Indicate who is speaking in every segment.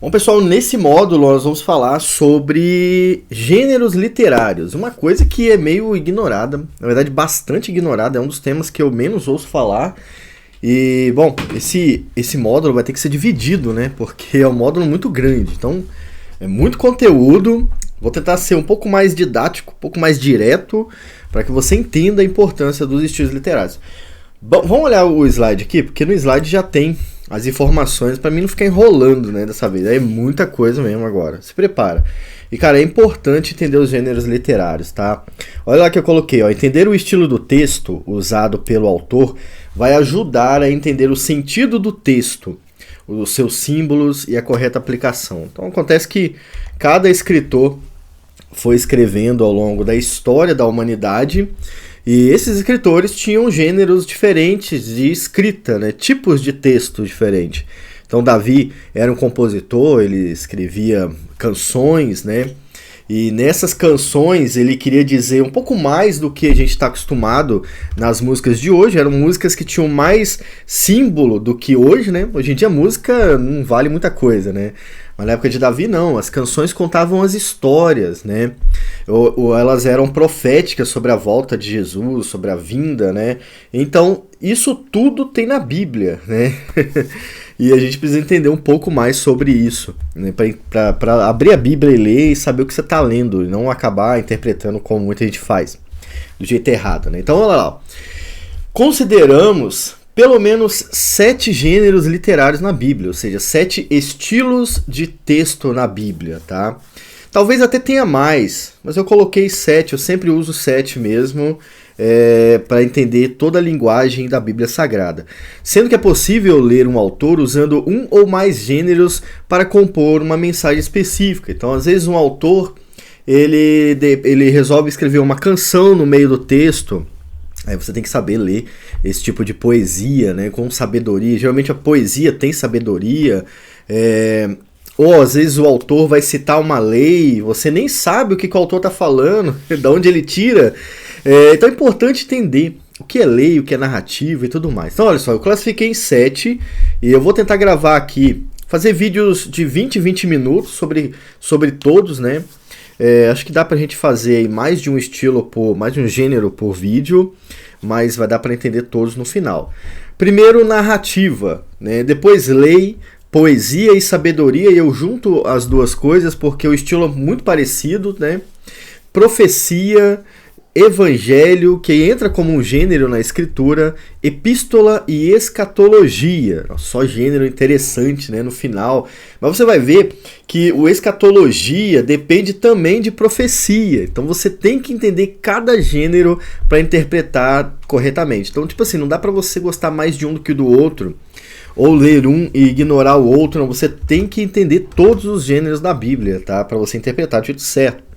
Speaker 1: Bom, pessoal, nesse módulo nós vamos falar sobre gêneros literários, uma coisa que é meio ignorada, na verdade bastante ignorada, é um dos temas que eu menos ouço falar. E, bom, esse módulo vai ter que ser dividido, né, porque é um módulo muito grande, então é muito conteúdo. Vou tentar ser um pouco mais didático, um pouco mais direto, para que você entenda a importância dos estilos literários. Bom, vamos olhar o slide aqui, porque no slide já tem as informações para mim não ficar enrolando, né, dessa vez. É muita coisa mesmo agora. Se prepara. E, cara, é importante entender os gêneros literários, tá? Olha lá que eu coloquei, ó. Entender o estilo do texto usado pelo autor vai ajudar a entender o sentido do texto, os seus símbolos e a correta aplicação. Então, acontece que cada escritor foi escrevendo ao longo da história da humanidade. E esses escritores tinham gêneros diferentes de escrita, né? Tipos de texto diferentes. Então Davi era um compositor, ele escrevia canções, né? E nessas canções ele queria dizer um pouco mais do que a gente está acostumado nas músicas de hoje. Eram músicas que tinham mais símbolo do que hoje, né? Hoje em dia a música não vale muita coisa, né? Mas na época de Davi não, as canções contavam as histórias, né? Ou elas eram proféticas sobre a volta de Jesus, sobre a vinda, né? Então isso tudo tem na Bíblia, né? E a gente precisa entender um pouco mais sobre isso, né? Para abrir a Bíblia e ler e saber o que você está lendo, e não acabar interpretando como muita gente faz, do jeito errado, né? Então, olha lá. Consideramos pelo menos 7 gêneros literários na Bíblia, ou seja, 7 estilos de texto na Bíblia, tá? Talvez até tenha mais, mas eu coloquei 7, eu sempre uso 7 mesmo, para entender toda a linguagem da Bíblia Sagrada. Sendo que é possível ler um autor usando um ou mais gêneros para compor uma mensagem específica. Então, às vezes, um autor ele resolve escrever uma canção no meio do texto. Aí você tem que saber ler esse tipo de poesia, né, com sabedoria. Geralmente a poesia tem sabedoria. Ou às vezes o autor vai citar uma lei, você nem sabe o que o autor está falando, de onde ele tira. Então é importante entender o que é lei, o que é narrativa e tudo mais. Então olha só, eu classifiquei em 7 e eu vou tentar gravar aqui, fazer vídeos de 20 minutos sobre todos, né? Acho que dá pra gente fazer aí mais de um estilo, mais de um gênero por vídeo, mas vai dar para entender todos no final. Primeiro, narrativa, né? Depois lei, poesia e sabedoria, e eu junto as duas coisas porque o estilo é muito parecido, né? Profecia, evangelho, que entra como um gênero na escritura, epístola e escatologia. Só gênero interessante, né, no final. Mas você vai ver que o escatologia depende também de profecia. Então você tem que entender cada gênero para interpretar corretamente. Então, tipo assim, não dá para você gostar mais de um do que do outro, ou ler um e ignorar o outro. Não, você tem que entender todos os gêneros da Bíblia, tá? Para você interpretar do jeito certo.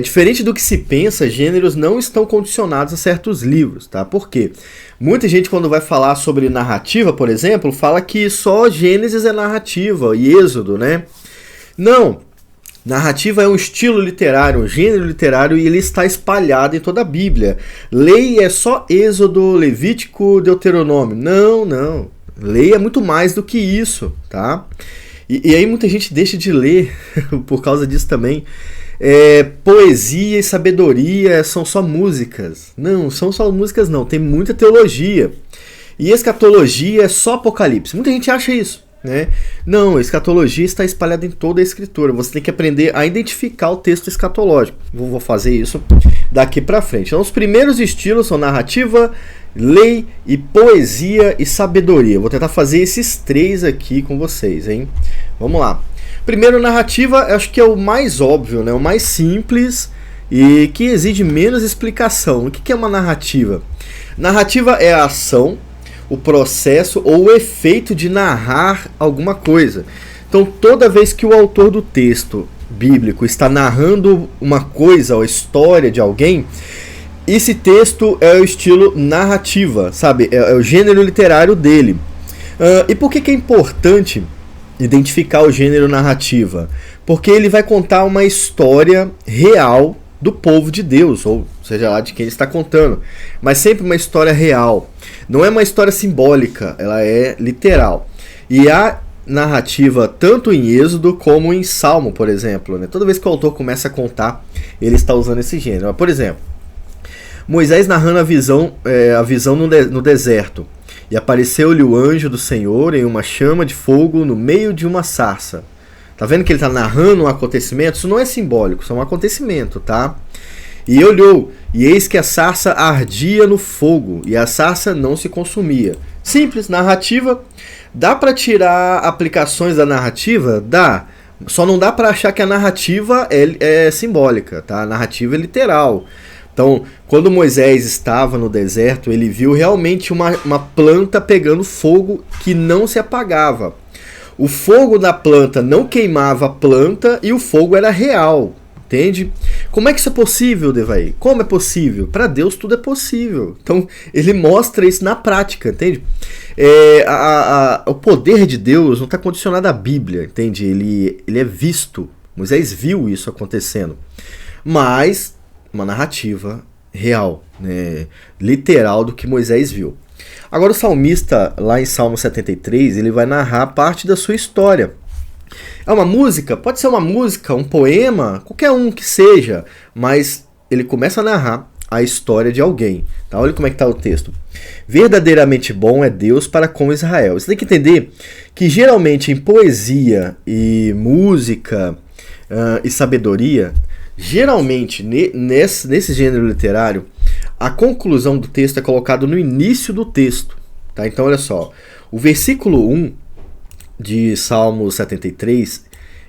Speaker 1: Diferente do que se pensa, gêneros não estão condicionados a certos livros, tá? Por quê? Muita gente, quando vai falar sobre narrativa, por exemplo, fala que só Gênesis é narrativa e Êxodo, né? Não. Narrativa é um estilo literário, um gênero literário, e ele está espalhado em toda a Bíblia. Lei é só Êxodo, Levítico, Deuteronômio. Não. Lei é muito mais do que isso, tá? E aí muita gente deixa de ler por causa disso também. Poesia e sabedoria são só músicas. Não, são só músicas não, tem muita teologia. E escatologia é só Apocalipse. Muita gente acha isso, né? Não, a escatologia está espalhada em toda a escritura. Você tem que aprender a identificar o texto escatológico. Vou fazer isso daqui para frente. Então, os primeiros estilos são narrativa, lei e poesia e sabedoria. Vou tentar fazer esses 3 aqui com vocês, hein? Vamos lá. Primeiro, narrativa, acho que é o mais óbvio, né? O mais simples e que exige menos explicação. O que é uma narrativa? Narrativa é a ação, o processo ou o efeito de narrar alguma coisa. Então, toda vez que o autor do texto bíblico está narrando uma coisa ou história de alguém, esse texto é o estilo narrativa, sabe? É o gênero literário dele. E por que é importante identificar o gênero narrativa? Porque ele vai contar uma história real do povo de Deus, ou seja lá de quem ele está contando, mas sempre uma história real. Não é uma história simbólica, ela é literal. E a narrativa tanto em Êxodo como em Salmo, por exemplo, né? Toda vez que o autor começa a contar, ele está usando esse gênero. Por exemplo, Moisés narrando a visão no deserto. E apareceu-lhe o anjo do Senhor em uma chama de fogo no meio de uma sarça. Tá vendo que ele está narrando um acontecimento? Isso não é simbólico, isso é um acontecimento, tá? E olhou, e eis que a sarça ardia no fogo, e a sarça não se consumia. Simples, narrativa. Dá para tirar aplicações da narrativa? Dá. Só não dá para achar que a narrativa é simbólica, tá? A narrativa é literal. Então, quando Moisés estava no deserto, ele viu realmente uma planta pegando fogo que não se apagava. O fogo da planta não queimava a planta e o fogo era real, entende? Como é que isso é possível, Devaí? Como é possível? Para Deus tudo é possível. Então, ele mostra isso na prática, entende? O poder de Deus não está condicionado à Bíblia, entende? Ele é visto. Moisés viu isso acontecendo. Mas uma narrativa real, né? Literal do que Moisés viu. Agora o salmista, lá em Salmo 73, ele vai narrar parte da sua história. É uma música? Pode ser uma música, um poema, qualquer um que seja, mas ele começa a narrar a história de alguém. Tá? Olha como é que está o texto. Verdadeiramente bom é Deus para com Israel. Você tem que entender que geralmente em poesia e música e sabedoria, geralmente nesse gênero literário, a conclusão do texto é colocada no início do texto. Tá? Então olha só, o versículo 1 de Salmo 73,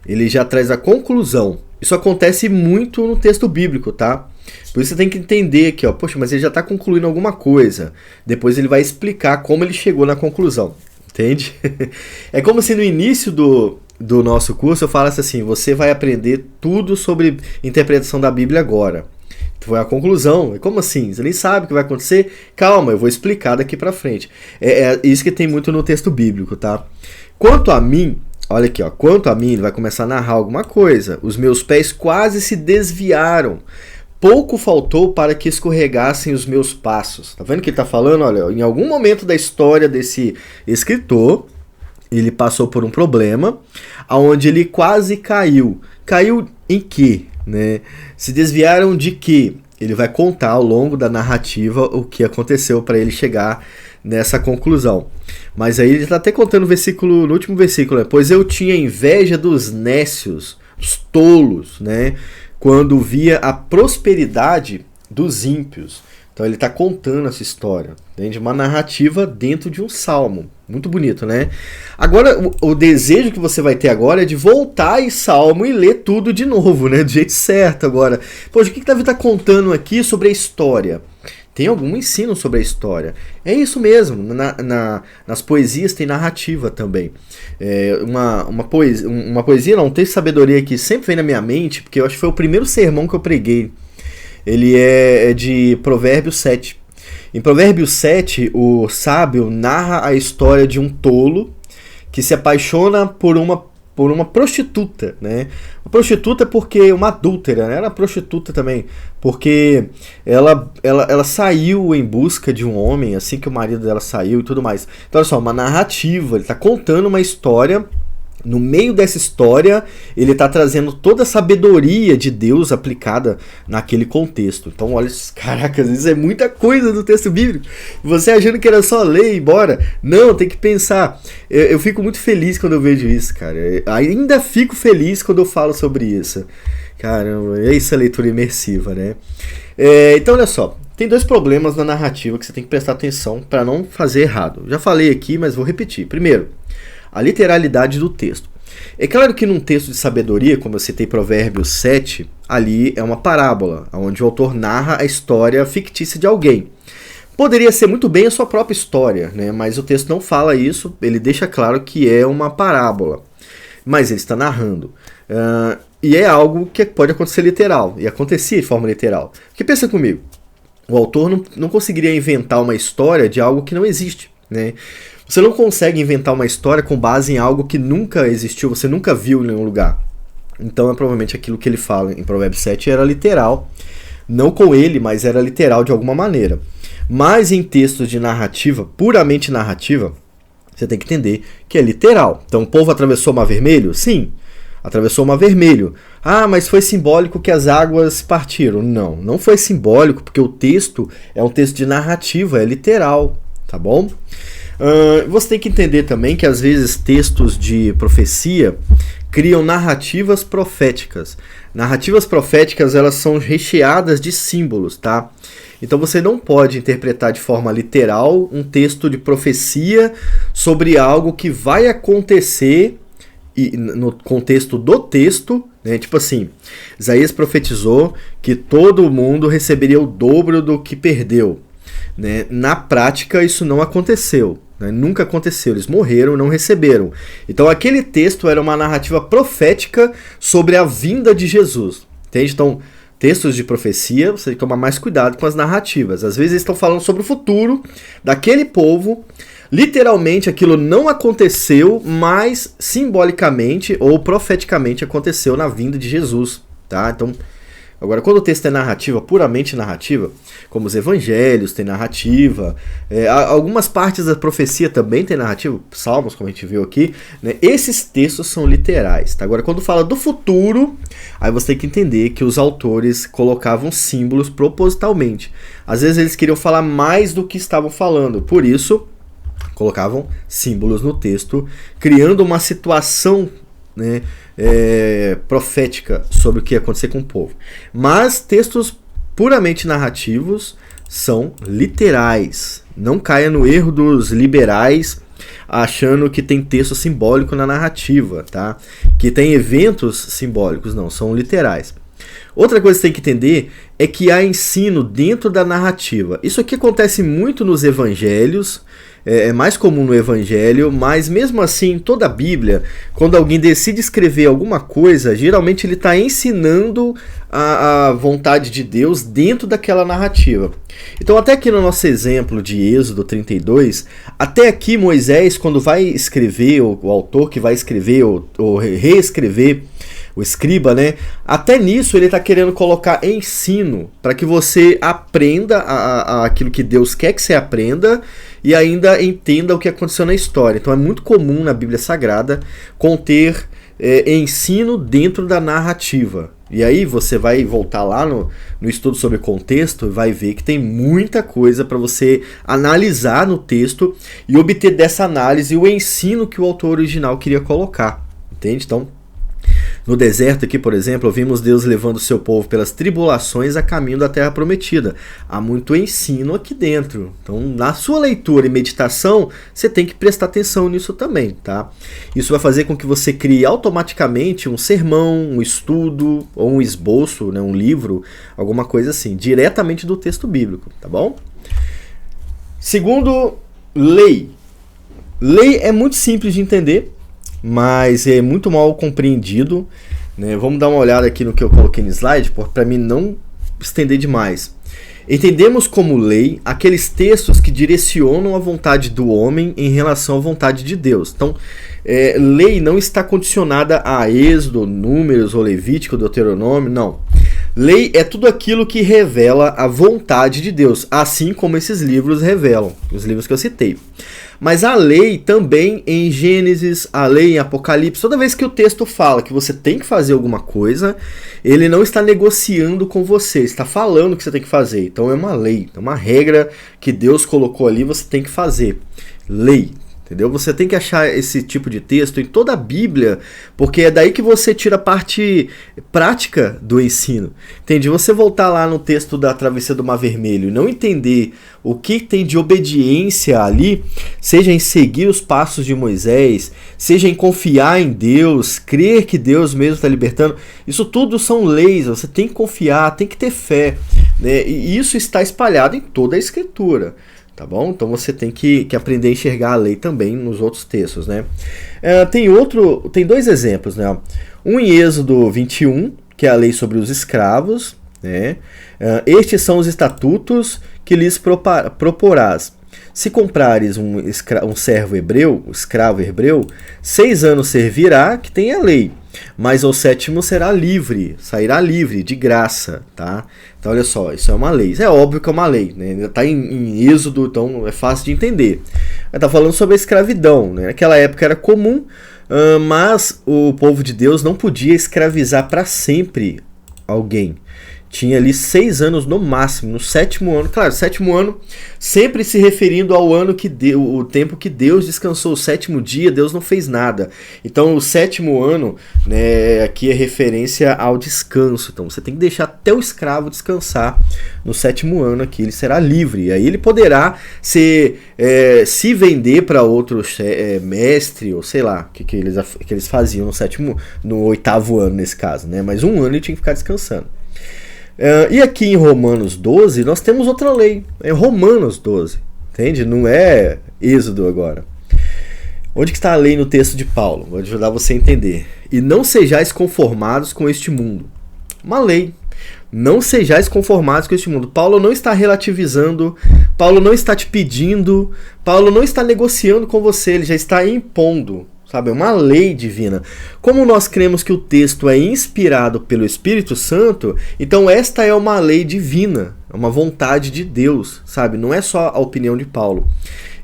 Speaker 1: ele já traz a conclusão. Isso acontece muito no texto bíblico, tá? Por isso você tem que entender aqui, ó, poxa, mas ele já está concluindo alguma coisa. Depois ele vai explicar como ele chegou na conclusão, entende? É como se no início do nosso curso eu falasse assim, você vai aprender tudo sobre interpretação da Bíblia agora. Foi a conclusão. É como assim? Você nem sabe o que vai acontecer? Calma, eu vou explicar daqui pra frente. É isso que tem muito no texto bíblico, tá? Quanto a mim, olha aqui, ó. Quanto a mim, ele vai começar a narrar alguma coisa. Os meus pés quase se desviaram. Pouco faltou para que escorregassem os meus passos. Tá vendo o que ele tá falando? Olha, em algum momento da história desse escritor, ele passou por um problema, onde ele quase caiu. Caiu em quê? Né? Se desviaram de quê? Ele vai contar ao longo da narrativa o que aconteceu para ele chegar nessa conclusão. Mas aí ele está até contando no último versículo, né? Pois eu tinha inveja dos nécios, dos tolos, né? Quando via a prosperidade dos ímpios. Então ele está contando essa história, entende? Uma narrativa dentro de um salmo. Muito bonito, né? Agora, o desejo que você vai ter agora é de voltar em Salmo e ler tudo de novo, né? Do jeito certo agora. Poxa, o que Davi está contando aqui sobre a história? Tem algum ensino sobre a história? É isso mesmo. Nas poesias tem narrativa também. Uma poesia, não, tem sabedoria que sempre vem na minha mente, porque eu acho que foi o primeiro sermão que eu preguei. Ele é de Provérbios 7. Em Provérbios 7, o sábio narra a história de um tolo que se apaixona por uma prostituta, né? Uma prostituta porque uma adúltera, né? Era prostituta também, porque ela saiu em busca de um homem assim que o marido dela saiu e tudo mais. Então olha só, uma narrativa, ele está contando uma história. No meio dessa história, ele está trazendo toda a sabedoria de Deus aplicada naquele contexto. Então, olha, caracas, isso é muita coisa do texto bíblico. Você achando que era só ler e ir embora? Não, tem que pensar. Eu fico muito feliz quando eu vejo isso, cara. Ainda fico feliz quando eu falo sobre isso. Caramba, é isso a leitura imersiva, né? Então, olha só. Tem dois problemas na narrativa que você tem que prestar atenção para não fazer errado. Já falei aqui, mas vou repetir. Primeiro, a literalidade do texto. É claro que num texto de sabedoria, como eu citei Provérbios 7, ali é uma parábola, onde o autor narra a história fictícia de alguém. Poderia ser muito bem a sua própria história, né? Mas o texto não fala isso, ele deixa claro que é uma parábola. Mas ele está narrando. E é algo que pode acontecer literal, e acontecia de forma literal. Porque pensa comigo, o autor não conseguiria inventar uma história de algo que não existe, né? Você não consegue inventar uma história com base em algo que nunca existiu, você nunca viu em nenhum lugar. Então, provavelmente aquilo que ele fala em Provérbios 7 era literal. Não com ele, mas era literal de alguma maneira. Mas em textos de narrativa, puramente narrativa, Você tem que entender que é literal. Então, o povo atravessou o Mar Vermelho? Sim, atravessou o Mar Vermelho. Ah, mas foi simbólico que as águas partiram. Não, não foi simbólico, porque o texto é um texto de narrativa, é literal, tá bom? Você tem que entender também que às vezes textos de profecia criam narrativas proféticas. Narrativas proféticas, elas são recheadas de símbolos, tá? Então você não pode interpretar de forma literal um texto de profecia sobre algo que vai acontecer e no contexto do texto, né? Tipo assim, Isaías profetizou que todo mundo receberia o dobro do que perdeu, né? Na prática isso não aconteceu, né? Nunca aconteceu, eles morreram e não receberam. Então aquele texto era uma narrativa profética sobre a vinda de Jesus, entende? Então textos de profecia, você tem que tomar mais cuidado com as narrativas. Às vezes eles estão falando sobre o futuro daquele povo. Literalmente aquilo não aconteceu, mas simbolicamente ou profeticamente aconteceu na vinda de Jesus, tá? Então, agora quando o texto é narrativa, puramente narrativa, como os evangelhos tem narrativa, algumas partes da profecia também tem narrativa, Salmos, como a gente viu aqui, né? Esses textos são literais, tá? Agora quando fala do futuro, aí você tem que entender que os autores colocavam símbolos propositalmente. Às vezes eles queriam falar mais do que estavam falando, por isso colocavam símbolos no texto, criando uma situação, né, profética sobre o que ia acontecer com o povo. Mas textos puramente narrativos são literais. Não caia no erro dos liberais achando que tem texto simbólico na narrativa, tá? Que tem eventos simbólicos. Não, são literais. Outra coisa que você tem que entender é que há ensino dentro da narrativa. Isso aqui acontece muito nos evangelhos, é mais comum no evangelho, mas mesmo assim, toda a Bíblia, quando alguém decide escrever alguma coisa, geralmente ele está ensinando a vontade de Deus dentro daquela narrativa. Então até aqui no nosso exemplo de Êxodo 32, até aqui Moisés, quando vai escrever, o autor que vai escrever ou reescrever, o escriba, né? Até nisso ele está querendo colocar ensino para que você aprenda aquilo que Deus quer que você aprenda e ainda entenda o que aconteceu na história. Então é muito comum na Bíblia Sagrada conter ensino dentro da narrativa. E aí você vai voltar lá no estudo sobre contexto e vai ver que tem muita coisa para você analisar no texto e obter dessa análise o ensino que o autor original queria colocar. Entende? Então, no deserto aqui, por exemplo, vimos Deus levando o seu povo pelas tribulações a caminho da terra prometida. Há muito ensino aqui dentro. Então, na sua leitura e meditação, você tem que prestar atenção nisso também, tá? Isso vai fazer com que você crie automaticamente um sermão, um estudo, ou um esboço, né, um livro, alguma coisa assim, diretamente do texto bíblico, tá bom? Segundo, lei. Lei é muito simples de entender, mas é muito mal compreendido, né? Vamos dar uma olhada aqui no que eu coloquei no slide, para mim não estender demais. Entendemos como lei aqueles textos que direcionam a vontade do homem em relação à vontade de Deus. Então, lei não está condicionada a Êxodo, Números ou Levítico, Deuteronômio, não. Lei é tudo aquilo que revela a vontade de Deus, assim como esses livros revelam, os livros que eu citei. Mas a lei também em Gênesis, a lei em Apocalipse, toda vez que o texto fala que você tem que fazer alguma coisa, ele não está negociando com você, está falando que você tem que fazer. Então é uma lei, é uma regra que Deus colocou ali, você tem que fazer. Lei. Entendeu? Você tem que achar esse tipo de texto em toda a Bíblia, porque é daí que você tira a parte prática do ensino. Entende? Você voltar lá no texto da travessia do Mar Vermelho e não entender o que tem de obediência ali, seja em seguir os passos de Moisés, seja em confiar em Deus, crer que Deus mesmo está libertando, isso tudo são leis, você tem que confiar, tem que ter fé, né? E isso está espalhado em toda a Escritura. Tá bom? Então você tem que aprender a enxergar a lei também nos outros textos, né? Tem dois exemplos, né? Um em Êxodo 21, que é a lei sobre os escravos, né? Estes são os estatutos que lhes proporás. Se comprares um servo hebreu, escravo hebreu, 6 anos servirá, que tem a lei. mas ao sétimo será livre, sairá livre, de graça, tá? Então olha só, isso é uma lei. Isso é óbvio que é uma lei, né? Ainda está em Êxodo, então é fácil de entender. Está falando sobre a escravidão, né? Naquela época era comum, mas o povo de Deus não podia escravizar para sempre alguém. Tinha ali 6 anos no máximo, no 7º ano. Claro, 7º ano sempre se referindo ao ano que deu, o tempo que Deus descansou. O 7º dia, Deus não fez nada. Então, o 7º ano, né, aqui é referência ao descanso. Então, você tem que deixar até o escravo descansar no 7º ano aqui. Ele será livre. Aí ele poderá se vender para outro mestre, ou sei lá, que eles faziam no 8º ano nesse caso, né? Mas um ano ele tinha que ficar descansando. E aqui em Romanos 12, nós temos outra lei. É Romanos 12, entende? Não é Êxodo agora. Onde que está a lei no texto de Paulo? Vou ajudar você a entender. E não sejais conformados com este mundo. Uma lei. Não sejais conformados com este mundo. Paulo não está relativizando, Paulo não está te pedindo, Paulo não está negociando com você, ele já está impondo. Sabe, é uma lei divina. Como nós cremos que o texto é inspirado pelo Espírito Santo, então esta é uma lei divina, é uma vontade de Deus, sabe? Não é só a opinião de Paulo.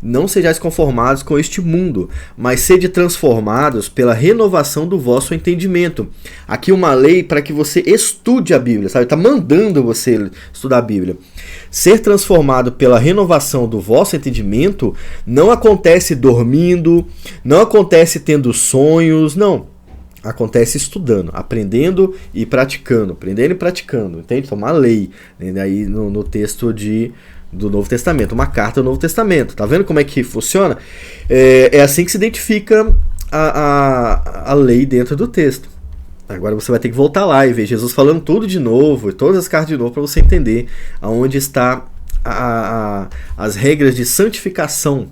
Speaker 1: Não sejais conformados com este mundo, mas sede transformados pela renovação do vosso entendimento. Aqui uma lei para que você estude a Bíblia, sabe? Está mandando você estudar a Bíblia. Ser transformado pela renovação do vosso entendimento não acontece dormindo, não acontece tendo sonhos, não. Acontece estudando, aprendendo e praticando. Aprendendo e praticando, entende? Então, uma lei, né? Aí no texto do Novo Testamento, uma carta do Novo Testamento. Tá vendo como é que funciona? É assim que se identifica a lei dentro do texto. Agora você vai ter que voltar lá e ver Jesus falando tudo de novo, todas as cartas de novo, para você entender aonde está as regras de santificação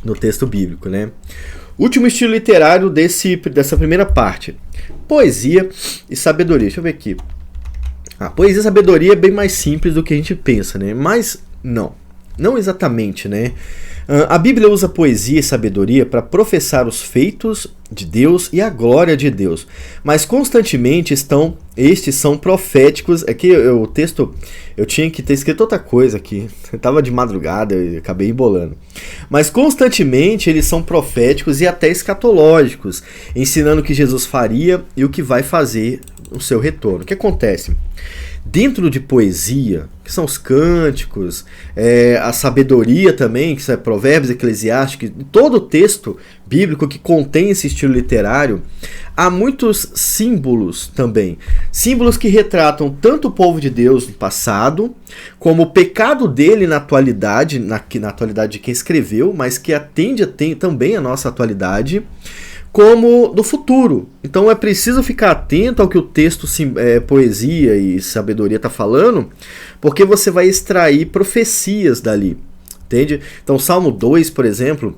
Speaker 1: no texto bíblico, né? Último estilo literário dessa primeira parte. Poesia e sabedoria. Deixa eu ver aqui. Poesia e sabedoria é bem mais simples do que a gente pensa, né? Mas não exatamente, né? A Bíblia usa poesia e sabedoria para professar os feitos de Deus e a glória de Deus, mas constantemente estes são proféticos. Aqui o texto, eu tinha que ter escrito outra coisa aqui, eu estava de madrugada e acabei embolando. Mas constantemente eles são proféticos e até escatológicos, ensinando o que Jesus faria e o que vai fazer no seu retorno. O que acontece? Dentro de poesia, que são os cânticos, a sabedoria também, que são Provérbios, Eclesiásticos, todo o texto bíblico que contém esse estilo literário, há muitos símbolos também. Símbolos que retratam tanto o povo de Deus no passado, como o pecado dele na atualidade, na atualidade de quem escreveu, mas que atende também a nossa atualidade, como do futuro. Então é preciso ficar atento ao que o texto poesia e sabedoria está falando, porque você vai extrair profecias dali, entende? Então Salmo 2, por exemplo,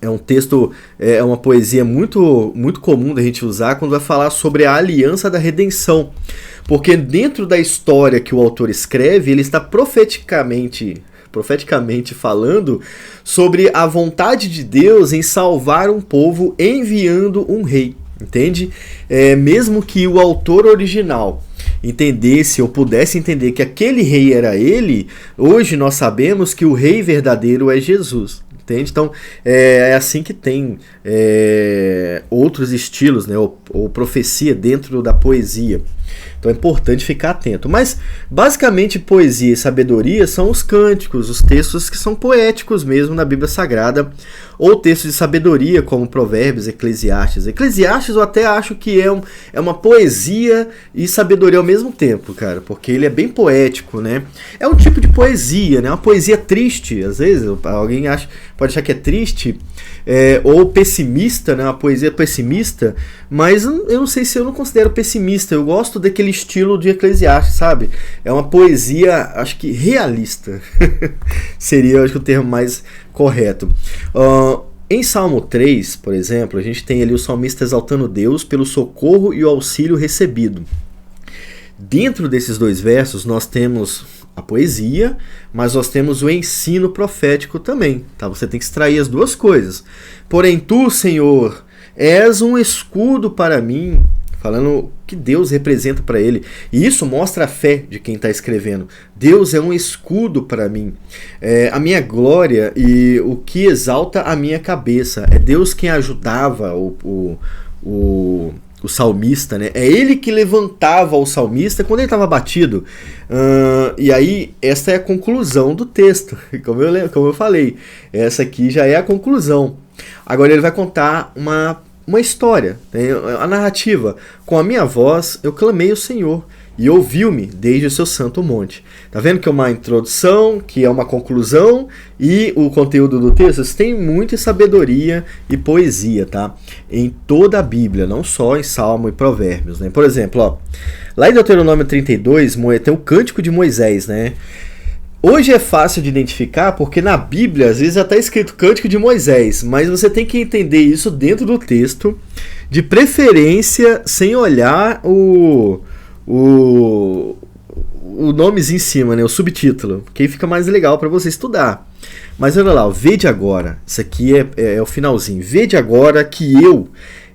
Speaker 1: é um texto, é uma poesia muito, muito comum da gente usar quando vai falar sobre a aliança da redenção, porque dentro da história que o autor escreve, ele está profeticamente falando sobre a vontade de Deus em salvar um povo enviando um rei, entende? Mesmo que o autor original entendesse ou pudesse entender que aquele rei era ele, hoje nós sabemos que o rei verdadeiro é Jesus. Entende? Então, é assim que tem outros estilos, né, ou profecia dentro da poesia. Então é importante ficar atento. Mas, basicamente, poesia e sabedoria são os cânticos, os textos que são poéticos mesmo na Bíblia Sagrada, ou textos de sabedoria, como Provérbios, Eclesiastes. Eclesiastes eu até acho que é uma poesia e sabedoria ao mesmo tempo, cara, porque ele é bem poético, né? É um tipo de poesia, né? Uma poesia triste, às vezes, alguém pode achar que é triste, ou pessimista, né? Uma poesia pessimista, mas eu não sei se eu não considero pessimista, eu gosto daquele estilo de Eclesiastes, sabe? É uma poesia, acho que realista, seria, acho que o termo mais correto. Em Salmo 3, por exemplo, a gente tem ali o salmista exaltando Deus pelo socorro e o auxílio recebido. Dentro desses dois versos nós temos a poesia, mas nós temos o ensino profético também, tá? Você tem que extrair as duas coisas. Porém tu, Senhor, és um escudo para mim, falando o que Deus representa para ele. E isso mostra a fé de quem está escrevendo. Deus é um escudo para mim, a minha glória e o que exalta a minha cabeça. É Deus quem ajudava o salmista, né? É ele que levantava o salmista quando ele estava abatido. E aí, essa é a conclusão do texto, como eu falei. Essa aqui já é a conclusão. Agora ele vai contar uma história, né? A narrativa. Com a minha voz eu clamei ao Senhor, e ouviu-me desde o seu santo monte. Tá vendo que é uma introdução, que é uma conclusão, e o conteúdo do texto tem muita sabedoria e poesia, tá? Em toda a Bíblia, não só em Salmo e Provérbios, né? Por exemplo, ó, lá em Deuteronômio 32, tem o Cântico de Moisés, né? Hoje é fácil de identificar porque na Bíblia às vezes já está escrito Cântico de Moisés, mas você tem que entender isso dentro do texto, de preferência sem olhar o nomezinho em cima, né, o subtítulo, que aí fica mais legal para você estudar. Mas olha lá, ó, vede agora, isso aqui é o finalzinho, vede agora que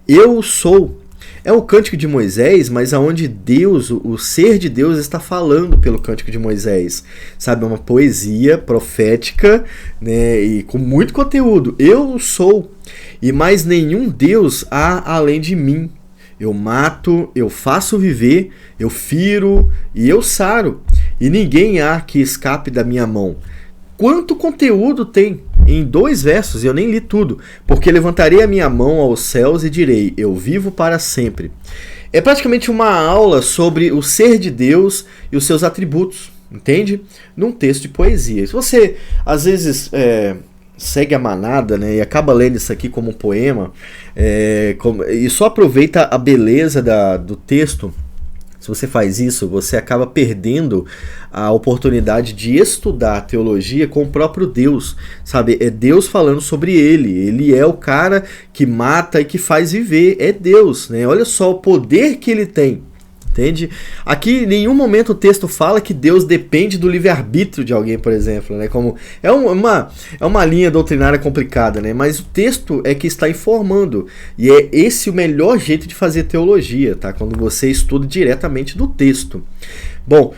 Speaker 1: eu sou. É o Cântico de Moisés, mas aonde Deus, o ser de Deus está falando pelo Cântico de Moisés. Sabe, é uma poesia profética, né, e com muito conteúdo. Eu sou, e mais nenhum Deus há além de mim. Eu mato, eu faço viver, eu firo e eu saro, e ninguém há que escape da minha mão. Quanto conteúdo tem em 2 versos, e eu nem li tudo. Porque levantarei a minha mão aos céus e direi, eu vivo para sempre. É praticamente uma aula sobre o ser de Deus e os seus atributos, entende? Num texto de poesia. Se você, às vezes, segue a manada, né, e acaba lendo isso aqui como um poema, e só aproveita a beleza do texto, se você faz isso, você acaba perdendo a oportunidade de estudar teologia com o próprio Deus, sabe? É Deus falando sobre ele. Ele é o cara que mata e que faz viver. É Deus, né? Olha só o poder que ele tem. Entende? Aqui em nenhum momento o texto fala que Deus depende do livre-arbítrio de alguém, por exemplo, né? Como é uma linha doutrinária complicada, né? Mas o texto é que está informando, e é esse o melhor jeito de fazer teologia, tá? Quando você estuda diretamente do texto. Bom,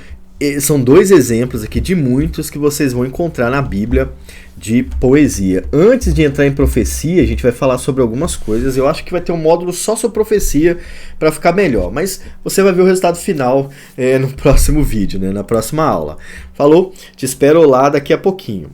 Speaker 1: são 2 exemplos aqui de muitos que vocês vão encontrar na Bíblia de poesia. Antes de entrar em profecia, a gente vai falar sobre algumas coisas. Eu acho que vai ter um módulo só sobre profecia para ficar melhor, mas você vai ver o resultado final no próximo vídeo, né, na próxima aula. Falou? Te espero lá daqui a pouquinho.